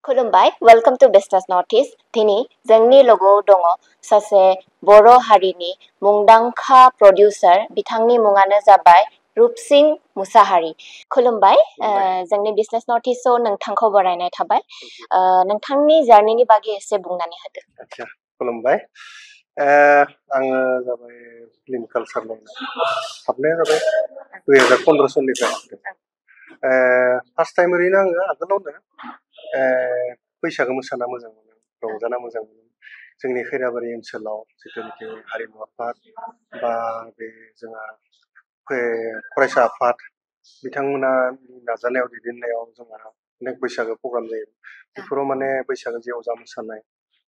खुलुमबाय welcome to business notice दिनै जोंनि लोगोआव दङ सासे बर' हारिनि मुंदांखा प्रडिउसार बिथांनि मुङानो जाबाय रुपसिं मुसाहारि खुलुमबाय जोंनि बिजनेस नटिसआव नोंथांखौ बरायनाय थाबाय नोंथांनि जार्निनि बागै एसे बुंनानै होदो आच्छा खुलुमबाय आङो जाबाय फिल्म कालचाराव हाबनाया जाबाय 2015 सननिफ्राय फार्स्ट टाइम ओरैनो आङो आगोलावनो बैसागो मोसाना मोजां मोनो रंजाना मोजां मोनो जोंनि खैराबारि ओनसोलाव जिथुनिखि हारिमु आफाद बा बे जोंहा फरायसा आफाद बिथांमोना नाजानायाव दैदेननायाव जोंहा अनेक बैसागो प्रग्राम जायो बेफोराव माने बैसागो जेवजा मोसानाय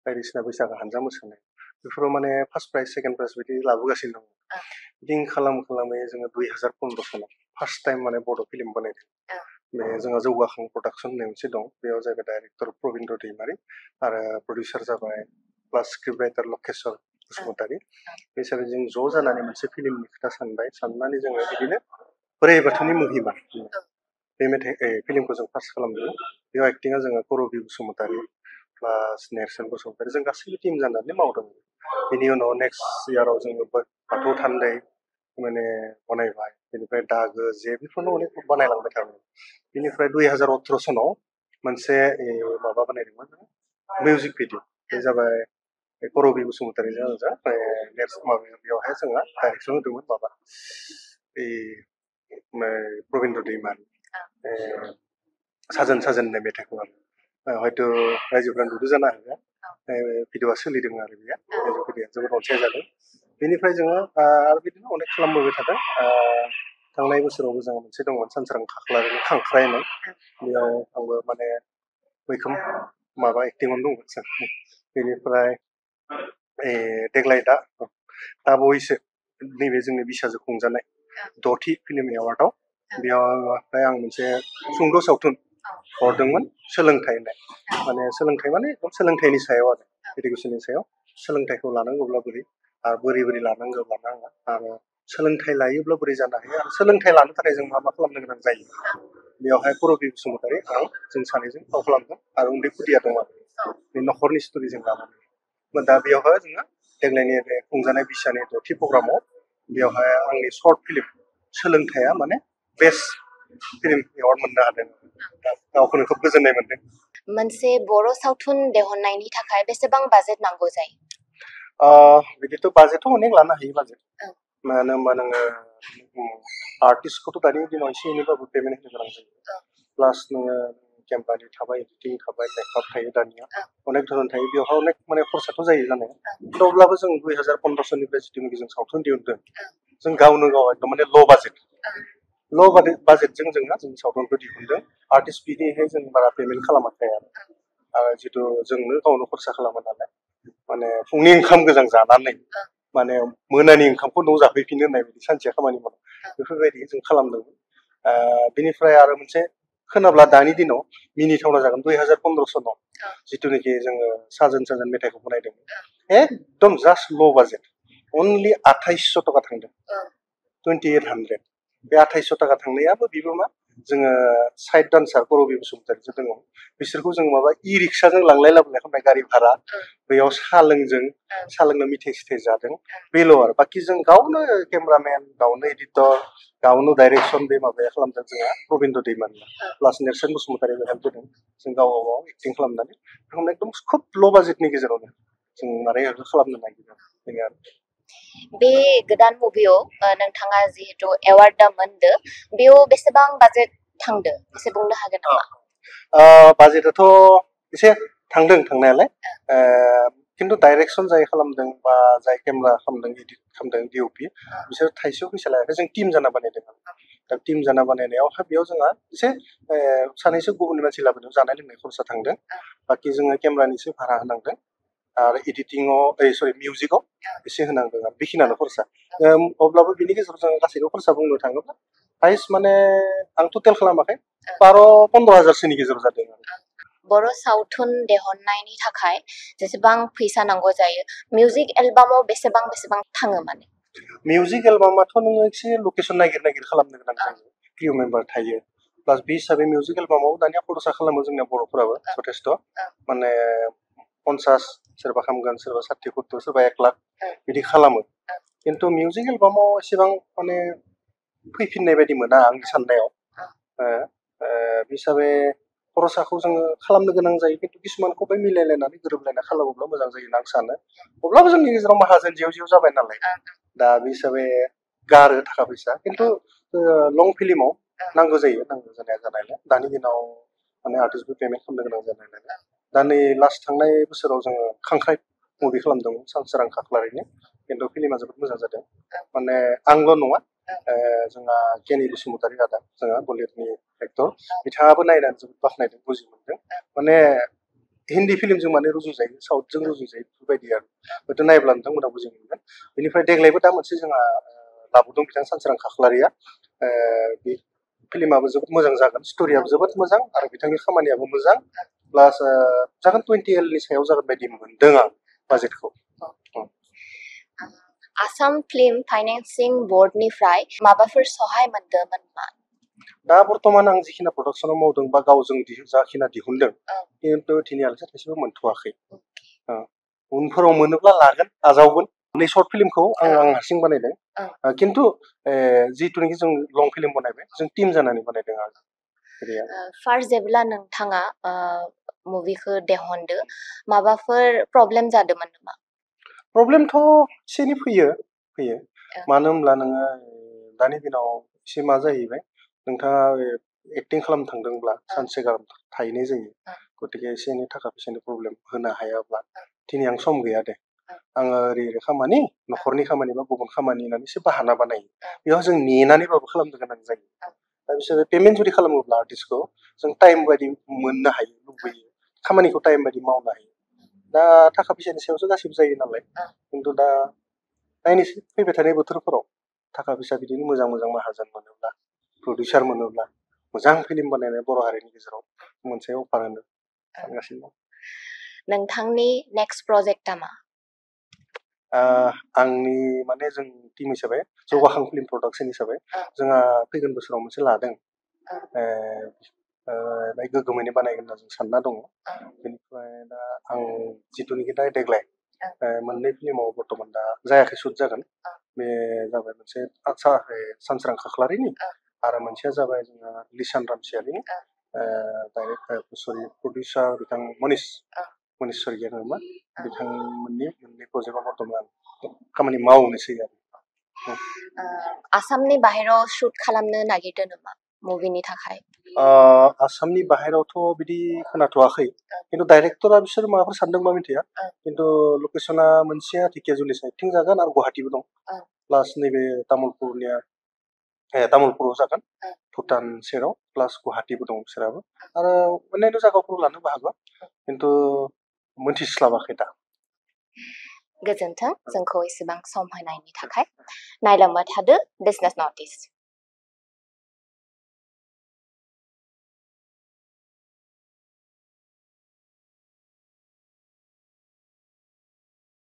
बायदिसिना बैसागो हानजा मोसानाय बेफोराव माने फार्स्ट प्राइज सेकेन्ड प्राइज बिदि लाबोगासिनो दङ बिदि खालामै जोङो 2015 सनाव फार्स्ट टाइम माने बड' फिल्म बानायदों बे जोंहा जौगाखां प्रडाक्सन होननाय मोनसे दं बेयाव जाबाय डाइरेक्टर प्रबिन्द्र दैमारि आरो प्रडिउसार जाबाय प्लास स्क्रिप्ट राइटार लकेश्वर बसुमतारी बे हिसाबै जों ज' जानानै मोनसे फिल्मनि खोथा साननानै जोङो बिदिनो बोराइ बाथौनि महिमा बे फिल्मखौ जों पास खालामदों बेयाव एक्टिंआ जोङो करबि बसुमतारी प्लास नेरसोन बसुमतारी जों गासैबो टिम जानानै मावदों बेनि उनाव नेक्स्ट इयाराव जोङो बाथौ थान्दै माने बनायबाय बेनिफ्राय दागो जे बेफोरनो अनेक बानायलांबाय थादों बेनिफ्राय 2018 सनाव मोनसे माबा बानायदोंमोन मिउजिक भिडिअ बे जाबाय करबि बसुमतारीजों आंजों माबायाव बेवहाय जोङो डाइरेक्सन होदोंमोन माबा प्रबिन्द्र दैमारि साजोन होननाय मेथाइखौ आरो हयथ' रायजोफ्रा नुदों जानो हागौ भिडिअआ सोलिदों आरो बेयो भिडिअआ जोबोद अनसायजादों बेनिफ्राय जोङो आरो बिदिनो अनेक खालामबोबाय थादों थांनाय बोसोरावबो जोंहा मोनसे दंमोन सानस्रां खांख्राय होननाय बेयाव आंबो माने मैखोम माबा एक्टिंआवनो दंमोन बेनिफ्राय देग्लाय दा बावैसो नैबे जोंनि बिसाजो खुंजानाय 6थि फिल्म एवार्डआव बेयावहाय आं मोनसे सुंद' सावथुन हरदोंमोन सोलोंथाइ होननाय माने सोलोंथाइ माने एकदम सोलोंथाइनि सायाव आरो इडुकेसननि सायाव सोलोंथाइखौ लानांगौब्ला बोरै आरो बोरै लानांगौ लानाङा आरो सोलोंथाइ लायोब्ला बोरै जानो हायो आरो सोलोंथाइ लानो थाखाय जों मा खालामनो गोनां जायो बेयावहाय करबि बसुमतारी आं जों सानैजों फाव खालामदों आरो उन्दै खुदिया दं आरो बे न'खरनि स्ट'रि जों लानानै दा बेयावहाय जोङो देग्लायनि बे खुंजानाय बिसानि 6थि प्रग्रामाव बेवहाय आंनि सर्ट फिल्म सोलोंथाइया माने बेस्ट फिल्म एवार्ड मोननो हादों गावखौनो खोब गोजोननाय मोनदों मोनसे बर' सावथुन दिहुननायनि थाखाय बेसेबां बाजेट नांगौ जायो बिदिथ' बाजेटथ' अनेक लानो हायो बाजेट मानो होनबा नोङो आर्टिस्टखौथ' दानि दिनाव एसे एनैबाबो पेमेन्ट होनो गोनां जायो प्लास नोङो केमेरानि थाबाय एडिटिं थाबाय मेकआप थायो दानिया अनेक धरन थायो बेवहाय अनेक माने खरसाथ' जायो जानाया अब्लाबो जों 2015 सननिफ्राय जिथुनाखि जों सावथुन दिहुनदों जों गावनो गाव एकदम माने ल' बाजेटजों जोङो जों सावथुनखौ दिहुनदों आर्टिस्ट बिनिहाय जों बारा पेमेन्ट खालामाखै आरो जिथु जोंनो गावनो खरसा खालामो नालाय माने फुंनि ओंखाम गोजां जानानै माने मोनानि ओंखामखौ न'आव जाफैफिनो होननाय बायदि सानसेया खामानि मावो बेफोरबायदि जों खालामदोंमोन बेनिफ्राय आरो मोनसे खोनाब्ला दानि दिनाव मिनिथावना जागोन 2015 सनाव जिथुनाखि जोङो साजोन मेथाइखौ बनायदोंमोन एकदम जास्ट ल' बाजेट अनलि 2800 टाका थांदों 2800 बे 2800 टाका थांनायाबो बेबो मा जोङो साइड डान्सार करबि बसुमतारीजों दङ बिसोरखौ जों माबा इ रिक्साजों लांलाय लाबोलाय खालामनाय गारि भारा बेयाव साहा लोंनो मिथाइ सिथाइ जादों बेल' आरो बाखि जों गावनो केमेरामेन गावनो एडिटर गावनो डाइरेक्सन बे माबाया खालामदों जोंहा प्रबिन्द्र दैमारि प्लास नेरसोन बसुमतारीबो हेल्प होदों जों गाव एक्टिं खालामनानै बेखौनो एकदम खोब ल' बाजेटनि गेजेरावनो जों मारै खालामनो नागिरदों आरो बे गोदान मुभियाव नोंथाङा जिहेतु एवार्ड मोनदो बेयाव बेसेबां बाजेट थांदो एसे बुंनो हागोन नामा बाजेटआथ' एसे थांदों थांनायालाय खिन्थु डाइरेक्सन जाय खालामदों बा जाय केमेरा खालामदों एडिट खालामदों डिअपि बिसोर थाइसेयाव फैसा लायाखै जों टिम जाना बानायदों दा टिम जाना बानायनायावहाय बेयाव जोंहा एसे सानैसो गुबुननि मानसि लाबोदों जानाय लोंनाय खरसा थांदों बाखि जोङो केमेरानिसो भारा होनांदों आरो एडिटिंआव मिउजिकआव एसे होनांदों आरो बेखिनियानो खरसा अब्लाबो बिनि गेजेराव जों गासैबो खरसा बुंनो थाङोब्ला हाइस्ट माने आं टटेल खालामाखै 12-15 हाजारसोनि गेजेराव जादों बर' सावथुन दिहुननायनि थाखाय जेसेबां फैसा नांगौ जायो मिउजिक एलबामाव बेसेबां थाङो माने मिउजिक एलबामाथ' नोङो एसे लकेसन नागिर खालामनो गोनां जायो क्रिउ मेम्बार थायो प्लास बे हिसाबै मिउजिक एलबामाव दानिया खरसा खालामो जोंनिया बर'फोराबो जथेस्थ' माने 50 सोरबा खालामगोन सोरबा 60-70 सोरबा 1 लाख बिदि खालामो खिन्थु मिउजिक एलबामाव एसेबां माने फैफिननाय बायदि मोना आंनि साननायाव बे हिसाबै खरसाखौ जोङो खालामनो गोनां जायो खिन्थु किसुमानखौ बै मिलायलायनानै गोरोबलायना खालामोब्ला मोजां जायो होनना आं सानो अब्लाबो जोंनि गेजेराव माहाजोन जेव जेव जाबाय नालाय दा बे हिसाबै गारो थाखा फैसा खिन्थु लं फिल्माव नांगौ जानायलाय दानि दिनाव माने आर्टिस्टबो पेमेन्ट खालामनो गोनां जानायलाय दा नै लास्ट थांनाय बोसोराव जोङो खांख्राइ मुभि खालामदोंमोन सानसोरां खाख्लारिनि खिन्थु फिल्मा जोबोद मोजां जादों माने आंल' नङा जोंहा केनि बसुमतारी आदा जोंहा बलिउडनि एक्टर बिथाङाबो नायनानै जोबोद बाख्नायदों बुजि मोनदों माने हिन्दी फिल्मजों माने रुजुजायो साउथजों रुजुजायो बेफोरबायदि आरो हयथ' नायब्ला नोंथांमोना बुजि मोनगोन बेनिफ्राय देग्लायबो दा मोनसे जोंहा लाबोदों बिथां सानसोरां खाख्लारिया बे फिल्माबो जोबोद मोजां जागोन स्ट'रियाबो जोबोद मोजां आरो बिथांनि खामानियाबो मोजां प्लास जागोन 20 एलनि सायाव जागोन बायदि मोनदों आं बाजेटखौ आसाम फिल्म फाइनेन्सिं बर्डनिफ्राय माबाफोर सहाय मोनदोंमोन नामा दा बर्तमान आं जिखिना प्रडाक्सनाव मावदों बा गावजों जाखिना दिहुनदों खिन्थु दिनैहालागै थाइसेबो मोनथ'वाखै उनफोराव मोनोब्ला लागोन आजावगोन नै सर्ट फिल्मखौ आं हारसिं बानायदों खिन्थु जिथुनाखि जों लं फिल्म बानायबाय जों टिम जानानै बानायदों आरो फार्स्ट जेब्ला नोंथाङा मुभिखौ दिहुनदो माबाफोर प्रब्लेम जादोंमोन नामा प्रब्लेमथ' एसे फैयो मानो होनब्ला नोङो दानि दिनाव एसे मा जाहैबाय नोंथाङा एक्टिं खालामनो थांदोंब्ला सानसे गाहाम थाहैनाय जायो गतिके एसे एनै थाखा फैसानि प्रब्लेम होनो हायाब्ला दिनै आं सम गैया दे आङो ओरै खामानि न'खरनि खामानि बा गुबुन खामानि होननानै एसे बाहाना बानायो बेयाव जों नेनानैबाबो खालामनो गोनां जायो दा बिसोरो पेमेन्ट जुदि खालामोब्ला आर्टिस्टखौ जों टाइम बायदि मोननो हायो लुबैयो खामानिखौ टाइम बायदि मावनो हायो दा थाखा फैसानि सायावसो गासिबो जायो नालाय खिन्थु दा नायनोसै फैबाय थानाय बोथोरफोराव थाखा फैसा बिदिनो मोजां मोजां माहाजोन मोनोब्ला प्रडिउसार मोनोब्ला मोजां फिल्म बानायनाय बर' हारिनि गेजेराव मोनसे अफार होनो सानगासिनो दं नोंथांनि नेक्स्ट प्रजेक्टआ मा आंनि माने जों टिम हिसाबै जौगाखां फिल्म प्रडाक्सन हिसाबै जोंहा फैगोन बोसोराव मोनसे लादों गोग्गोमैनो बानायगोन होनना जों सानना दङ बेनिफ्राय दा आं जिथुनिखि दा देग्लाय मोननै फिल्माव बर्तमान दा जायाखै शुट जागोन बे जाबाय मोनसे सानसोरां खाख्लारिनि आरो मोनसेया जाबाय जोंहा लिसान रामसियारिनि डाइरेक्टर प्रडिउसार बिथां मनिष स्वरगियारि नामा बिथांमोननि मोननै प्रजेक्टआव बर्तमान खामानि मावनोसै आरो आसामनि बाहेराव शुट खालामनो नागिरदों नामा मुभिनि थाखाय आसामनि बाहेरावथ' बिदि खोनाथ'वाखै खिन्थु डाइरेक्टरा बिसोर माबाफोर सानदोंबा मिथिया खिन्थु लकेसना मोनसेया ढेकियाजुलि साइडथिं जागोन आरो गुवाहाटिबो दं प्लास नैबे तामुलपुराव जागोन भुटान सेराव प्लास गुवाहाटिबो दं बिसोराबो आरो अन्यान्य जायगाफोराव लानोबो हागौ खिन्थु मोनथिस्लाबाखै दा गोजोन्थों जोंखौ एसेबां सम होनायनि थाखाय नायलांबाय थादो बिजनेस नटिस